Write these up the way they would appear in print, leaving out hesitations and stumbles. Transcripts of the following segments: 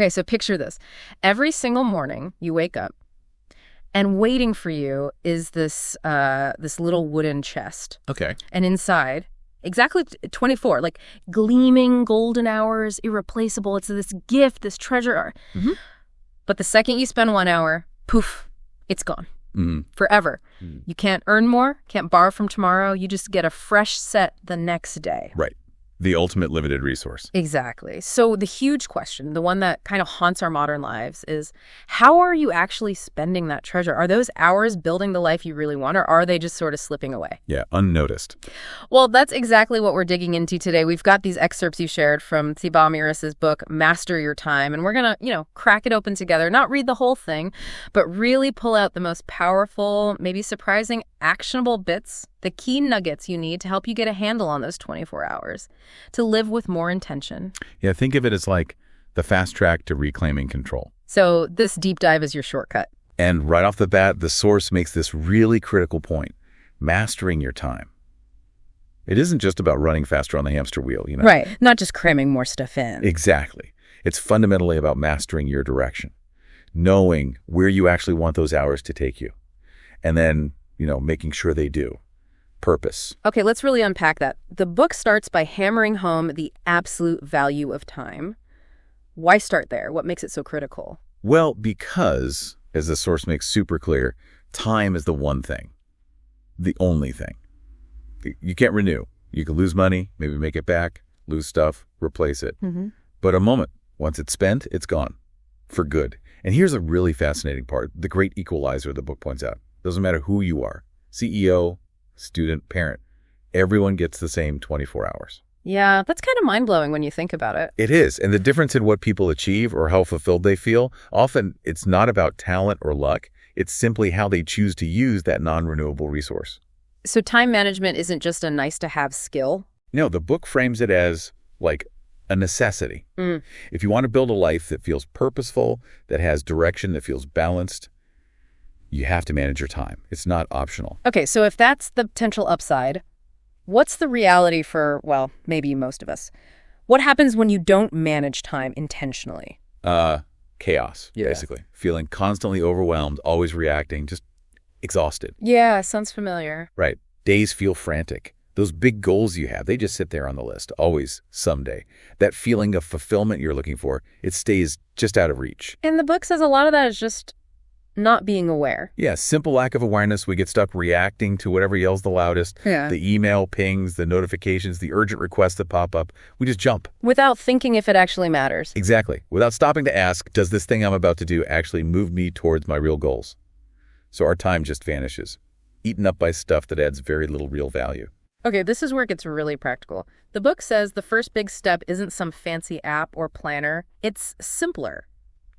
Okay, so picture this. Every single morning you wake up, and waiting for you is this little wooden chest. Okay. And inside, exactly 24, like gleaming golden hours, irreplaceable. It's this gift, this treasure. Mm-hmm. But the second you spend 1 hour, poof, it's gone. Forever. You can't earn more, can't borrow from tomorrow. You just get a fresh set the next day. Right. The ultimate limited resource. Exactly. So the huge question, the one that kind of haunts our modern lives, is how are you actually spending that treasure? Are those hours building the life you really want, or are they just sort of slipping away? Yeah, unnoticed. Well, that's exactly what we're digging into today. We've got these excerpts you shared from Thibaut Meurisse's book, Master Your Time, and we're going to, crack it open together, not read the whole thing, but really pull out the most powerful, maybe surprising, actionable bits, the key nuggets you need to help you get a handle on those 24 hours, to live with more intention. Yeah, think of it as like the fast track to reclaiming control. So this deep dive is your shortcut. And right off the bat, the source makes this really critical point: mastering your time. It isn't just about running faster on the hamster wheel, Right, not just cramming more stuff in. Exactly. It's fundamentally about mastering your direction, knowing where you actually want those hours to take you, and then, making sure they do. Purpose. Okay, let's really unpack that. The book starts by hammering home the absolute value of time. Why start there? What makes it so critical? Well, because, as the source makes super clear, time is the one thing, the only thing. You can't renew. You can lose money, maybe make it back, lose stuff, replace it. But a moment, once it's spent, it's gone. For good. And here's a really fascinating part, the great equalizer the book points out. Doesn't matter who you are, CEO, student, parent, everyone gets the same 24 hours. Yeah, that's kind of mind-blowing when you think about it. It is. And the difference in what people achieve or how fulfilled they feel, often it's not about talent or luck. It's simply how they choose to use that non-renewable resource. So time management isn't just a nice-to-have skill? No, the book frames it as like a necessity. If you want to build a life that feels purposeful, that has direction, that feels balanced, you have to manage your time. It's not optional. Okay, so if that's the potential upside, what's the reality for, well, maybe most of us? What happens when you don't manage time intentionally? Chaos, basically. Feeling constantly overwhelmed, always reacting, just exhausted. Yeah, sounds familiar. Right. Days feel frantic. Those big goals you have, they just sit there on the list, always someday. That feeling of fulfillment you're looking for, it stays just out of reach. And the book says a lot of that is just not being aware. Yeah, simple lack of awareness. We get stuck reacting to whatever yells the loudest. Yeah. The email pings, the notifications, the urgent requests that pop up. We just jump. Without thinking if it actually matters. Exactly. Without stopping to ask, does this thing I'm about to do actually move me towards my real goals? So our time just vanishes, eaten up by stuff that adds very little real value. Okay, this is where it gets really practical. The book says the first big step isn't some fancy app or planner. It's simpler,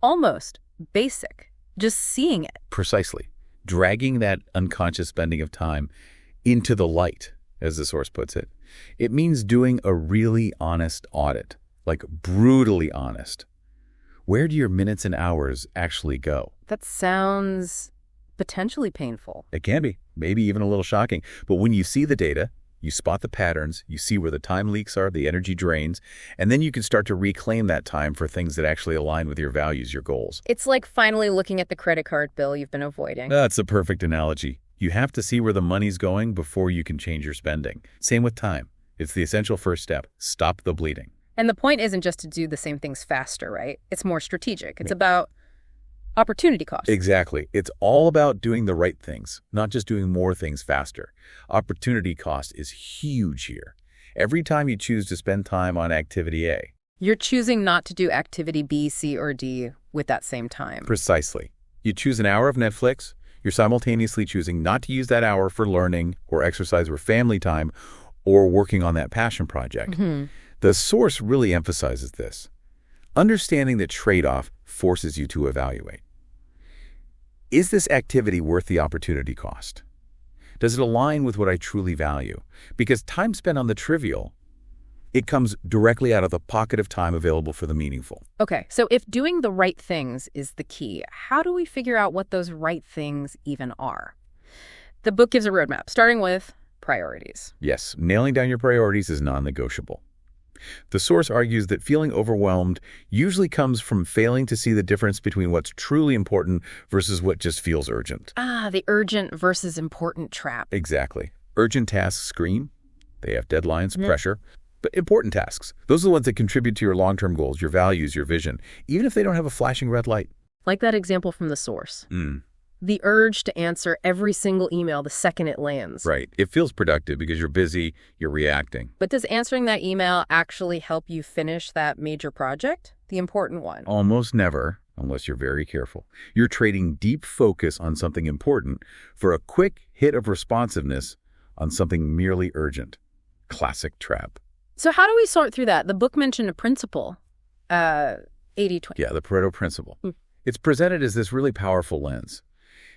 almost basic. Just seeing it. Precisely. Dragging that unconscious spending of time into the light, as the source puts it. It means doing a really honest audit, like brutally honest. Where do your minutes and hours actually go? That sounds potentially painful. It can be, maybe even a little shocking. But when you see the data, you spot the patterns, you see where the time leaks are, the energy drains, and then you can start to reclaim that time for things that actually align with your values, your goals. It's like finally looking at the credit card bill you've been avoiding. That's a perfect analogy. You have to see where the money's going before you can change your spending. Same with time. It's the essential first step. Stop the bleeding. And the point isn't just to do the same things faster, right? It's more strategic. It's about opportunity cost. Exactly. It's all about doing the right things, not just doing more things faster. Opportunity cost is huge here. Every time you choose to spend time on activity A, you're choosing not to do activity B, C, or D with that same time. Precisely. You choose an hour of Netflix, you're simultaneously choosing not to use that hour for learning or exercise or family time or working on that passion project. The source really emphasizes this. Understanding the trade-off forces you to evaluate. Is this activity worth the opportunity cost? Does it align with what I truly value? Because time spent on the trivial, it comes directly out of the pocket of time available for the meaningful. Okay, so if doing the right things is the key, how do we figure out what those right things even are? The book gives a roadmap, starting with priorities. Yes, nailing down your priorities is non-negotiable. The source argues that feeling overwhelmed usually comes from failing to see the difference between what's truly important versus what just feels urgent. Ah, the urgent versus important trap. Exactly. Urgent tasks scream. They have deadlines, pressure. But important tasks, those are the ones that contribute to your long-term goals, your values, your vision, even if they don't have a flashing red light. Like that example from the source. The urge to answer every single email the second it lands. Right. It feels productive because you're busy, you're reacting. But does answering that email actually help you finish that major project? The important one. Almost never, unless you're very careful. You're trading deep focus on something important for a quick hit of responsiveness on something merely urgent. Classic trap. So how do we sort through that? The book mentioned a principle, 80-20. Yeah, the Pareto principle. It's presented as this really powerful lens.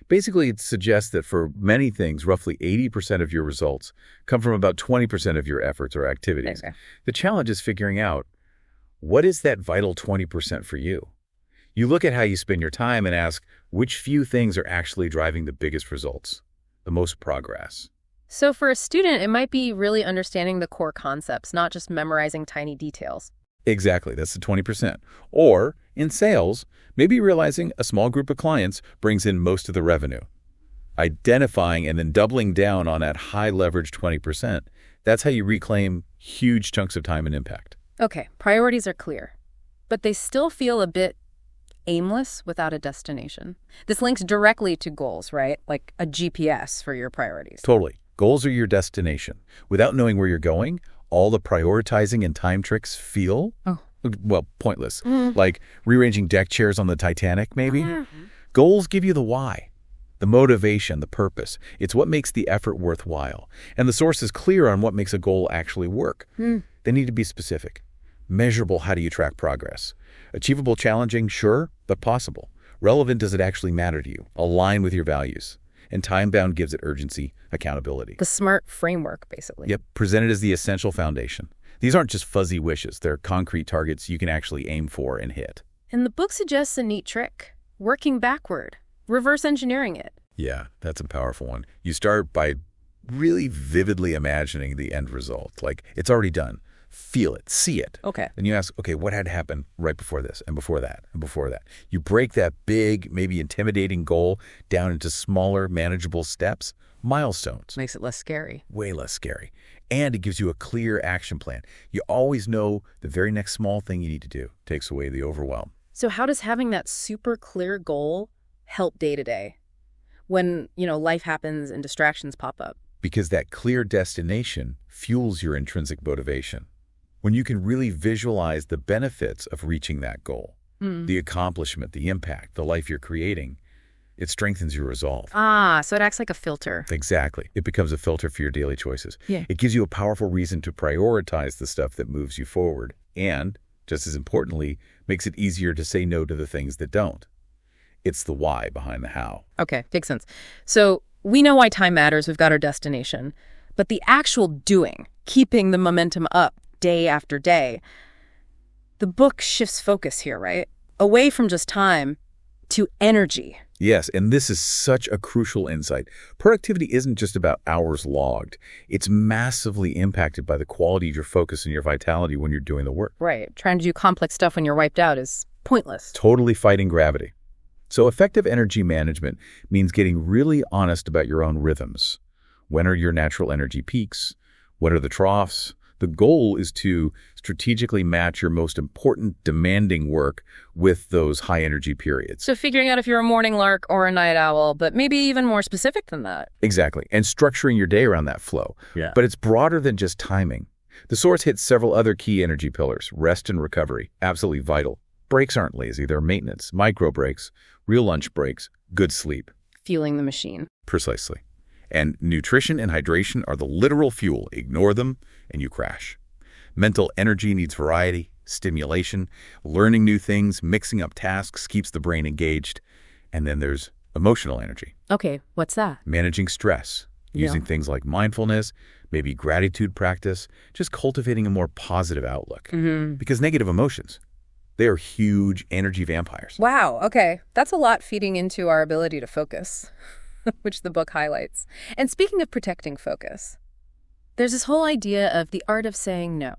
Basically, it suggests that for many things, roughly 80% of your results come from about 20% of your efforts or activities. Okay. The challenge is figuring out, what is that vital 20% for you? You look at how you spend your time and ask, which few things are actually driving the biggest results, the most progress? So for a student, it might be really understanding the core concepts, not just memorizing tiny details. Exactly, that's the 20%. Or, in sales, maybe realizing a small group of clients brings in most of the revenue. Identifying and then doubling down on that high-leverage 20%, that's how you reclaim huge chunks of time and impact. Okay, priorities are clear, but they still feel a bit aimless without a destination. This links directly to goals, right? Like a GPS for your priorities. Totally. Goals are your destination. Without knowing where you're going, all the prioritizing and time tricks feel, well, pointless. Like rearranging deck chairs on the Titanic, maybe. Goals give you the why, the motivation, the purpose. It's what makes the effort worthwhile. And the source is clear on what makes a goal actually work. They need to be specific. Measurable, how do you track progress? Achievable, challenging, sure, but possible. Relevant, does it actually matter to you? Align with your values. And time-bound gives it urgency, accountability. The SMART framework, basically. Yep, presented as the essential foundation. These aren't just fuzzy wishes. They're concrete targets you can actually aim for and hit. And the book suggests a neat trick, working backward, reverse engineering it. Yeah, that's a powerful one. You start by really vividly imagining the end result. Like, it's already done. Feel it, see it. Okay. Then you ask, okay, what had happened right before this and before that and before that? You break that big, maybe intimidating goal down into smaller, manageable steps, milestones. Makes it less scary. Way less scary. And it gives you a clear action plan. You always know the very next small thing you need to do. Takes away the overwhelm. So how does having that super clear goal help day to day when, life happens and distractions pop up? Because that clear destination fuels your intrinsic motivation. When you can really visualize the benefits of reaching that goal, the accomplishment, the impact, the life you're creating, it strengthens your resolve. Ah, so it acts like a filter. Exactly. It becomes a filter for your daily choices. Yeah. It gives you a powerful reason to prioritize the stuff that moves you forward. And, just as importantly, makes it easier to say no to the things that don't. It's the why behind the how. Okay, makes sense. So we know why time matters. We've got our destination. But the actual doing, keeping the momentum up day after day, the book shifts focus here, right? Away from just time to energy. Yes, and this is such a crucial insight. Productivity isn't just about hours logged. It's massively impacted by the quality of your focus and your vitality when you're doing the work. Right. Trying to do complex stuff when you're wiped out is pointless. Totally fighting gravity. So effective energy management means getting really honest about your own rhythms. When are your natural energy peaks? What are the troughs? The goal is to strategically match your most important, demanding work with those high-energy periods. So figuring out if you're a morning lark or a night owl, but maybe even more specific than that. Exactly, and structuring your day around that flow. Yeah. But it's broader than just timing. The source hits several other key energy pillars: rest and recovery, absolutely vital. Breaks aren't lazy, they're maintenance, micro breaks, real lunch breaks, good sleep. Fueling the machine. Precisely. And nutrition and hydration are the literal fuel. Ignore them, and you crash. Mental energy needs variety, stimulation, learning new things, mixing up tasks keeps the brain engaged. And then there's emotional energy. Okay, what's that? Managing stress, using things like mindfulness, maybe gratitude practice, just cultivating a more positive outlook. Because negative emotions, they are huge energy vampires. Wow, okay. That's a lot feeding into our ability to focus, which the book highlights. And speaking of protecting focus, there's this whole idea of the art of saying no.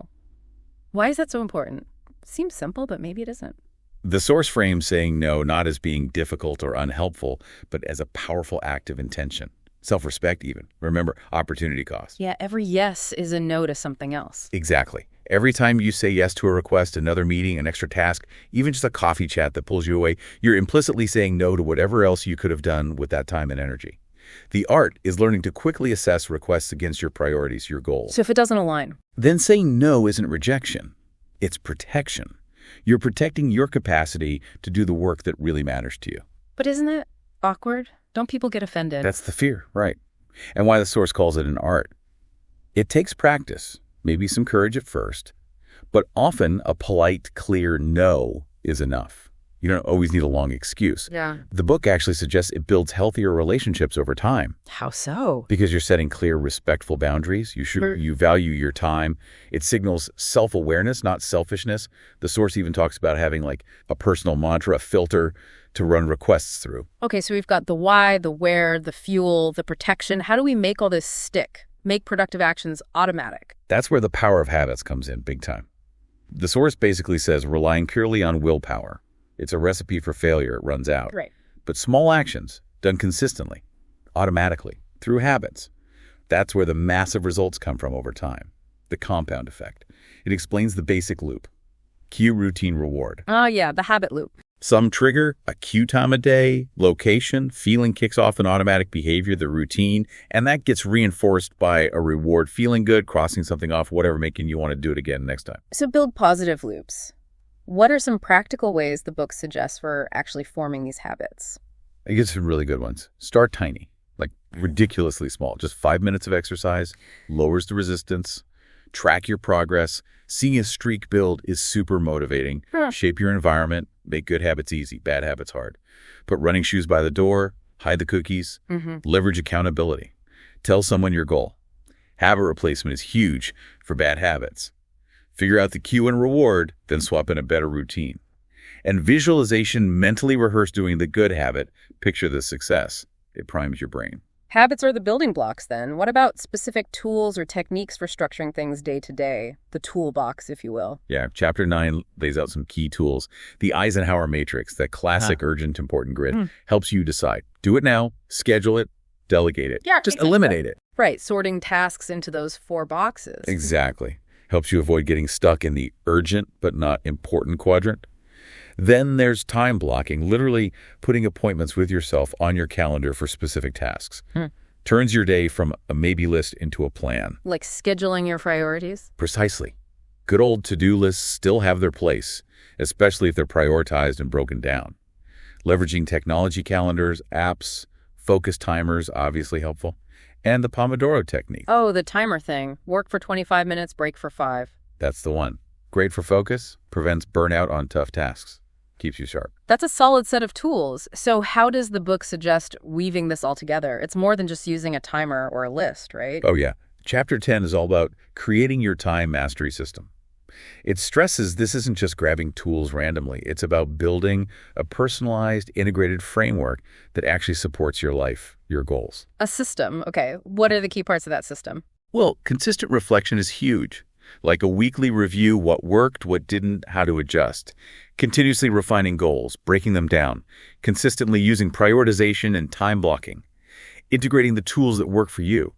Why is that so important? Seems simple, but maybe it isn't. The source frames saying no not as being difficult or unhelpful, but as a powerful act of intention. Self-respect even. Remember, opportunity cost. Yeah, every yes is a no to something else. Exactly. Every time you say yes to a request, another meeting, an extra task, even just a coffee chat that pulls you away, you're implicitly saying no to whatever else you could have done with that time and energy. The art is learning to quickly assess requests against your priorities, your goals. So if it doesn't align? Then saying no isn't rejection. It's protection. You're protecting your capacity to do the work that really matters to you. But isn't it awkward? Don't people get offended? That's the fear, right? And why the source calls it an art. It takes practice, maybe some courage at first, but often a polite, clear no is enough. You don't always need a long excuse. Yeah. The book actually suggests it builds healthier relationships over time. How so? Because you're setting clear, respectful boundaries. You value your time. It signals self-awareness, not selfishness. The source even talks about having like a personal mantra, a filter to run requests through. Okay, so we've got the why, the where, the fuel, the protection. How do we make all this stick? Make productive actions automatic? That's where the power of habits comes in big time. The source basically says relying purely on willpower. It's a recipe for failure. It runs out. Right. But small actions, done consistently, automatically, through habits, that's where the massive results come from over time. The compound effect. It explains the basic loop. Cue, routine, reward. Oh, yeah, the habit loop. Some trigger, a cue time of day, location, feeling kicks off an automatic behavior, the routine, and that gets reinforced by a reward, feeling good, crossing something off, whatever, making you want to do it again next time. So build positive loops. What are some practical ways the book suggests for actually forming these habits? I get some really good ones. Start tiny, like ridiculously small. Just 5 minutes of exercise, lowers the resistance, track your progress. Seeing a streak build is super motivating. Shape your environment, make good habits easy, bad habits hard. Put running shoes by the door, hide the cookies, leverage accountability. Tell someone your goal. Habit replacement is huge for bad habits. Figure out the cue and reward, then swap in a better routine. And visualization, mentally rehearse doing the good habit, picture the success. It primes your brain. Habits are the building blocks then. What about specific tools or techniques for structuring things day to day? The toolbox, if you will. Yeah, chapter 9 lays out some key tools. The Eisenhower matrix, that classic urgent, important grid, helps you decide. Do it now, schedule it, delegate it. Yeah, just eliminate it. Right, sorting tasks into those 4 boxes. Exactly. Helps you avoid getting stuck in the urgent but not important quadrant. Then there's time blocking, literally putting appointments with yourself on your calendar for specific tasks. Turns your day from a maybe list into a plan. Like scheduling your priorities? Precisely. Good old to-do lists still have their place, especially if they're prioritized and broken down. Leveraging technology calendars, apps, focus timers, obviously helpful. And the Pomodoro technique. Oh, the timer thing. Work for 25 minutes, break for 5. That's the one. Great for focus, prevents burnout on tough tasks, keeps you sharp. That's a solid set of tools. So how does the book suggest weaving this all together? It's more than just using a timer or a list, right? Oh, yeah. Chapter 10 is all about creating your time mastery system. It stresses this isn't just grabbing tools randomly. It's about building a personalized, integrated framework that actually supports your life, your goals. A system. Okay. What are the key parts of that system? Well, consistent reflection is huge. Like a weekly review, what worked, what didn't, how to adjust. Continuously refining goals, breaking them down. Consistently using prioritization and time blocking. Integrating the tools that work for you.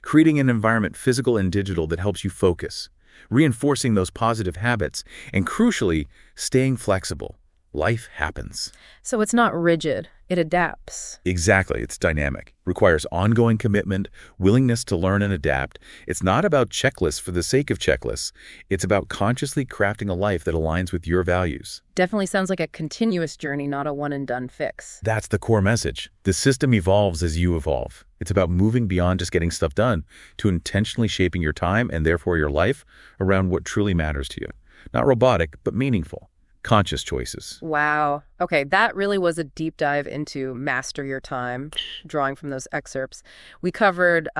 Creating an environment, physical and digital, that helps you focus. Reinforcing those positive habits, and crucially, staying flexible. Life happens. So it's not rigid. It adapts. Exactly. It's dynamic. Requires ongoing commitment, willingness to learn and adapt. It's not about checklists for the sake of checklists. It's about consciously crafting a life that aligns with your values. Definitely sounds like a continuous journey, not a one-and-done fix. That's the core message. The system evolves as you evolve. It's about moving beyond just getting stuff done to intentionally shaping your time and therefore your life around what truly matters to you. Not robotic, but meaningful. Conscious choices. Wow. Okay, that really was a deep dive into master your time, drawing from those excerpts. We covered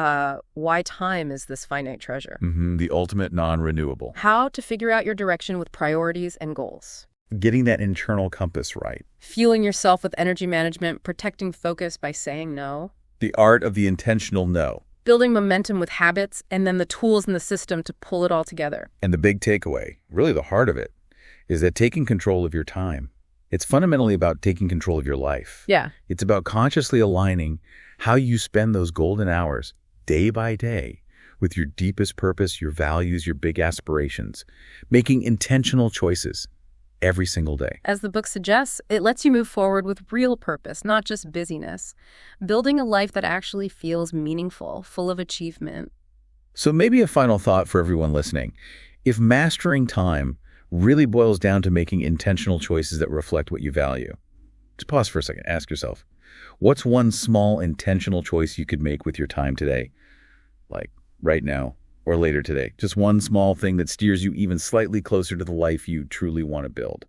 why time is this finite treasure. The ultimate non-renewable. How to figure out your direction with priorities and goals. Getting that internal compass right. Fueling yourself with energy management, protecting focus by saying no. The art of the intentional no. building momentum with habits, and then the tools and the system to pull it all together. And the big takeaway, really the heart of it, is that taking control of your time, it's fundamentally about taking control of your life. Yeah. It's about consciously aligning how you spend those golden hours day by day with your deepest purpose, your values, your big aspirations, making intentional choices every single day. As the book suggests, it lets you move forward with real purpose, not just busyness, building a life that actually feels meaningful, full of achievement. So maybe a final thought for everyone listening. If mastering time really boils down to making intentional choices that reflect what you value, just pause for a second. Ask yourself, what's one small intentional choice you could make with your time today? Like right now or later today. Just one small thing that steers you even slightly closer to the life you truly want to build.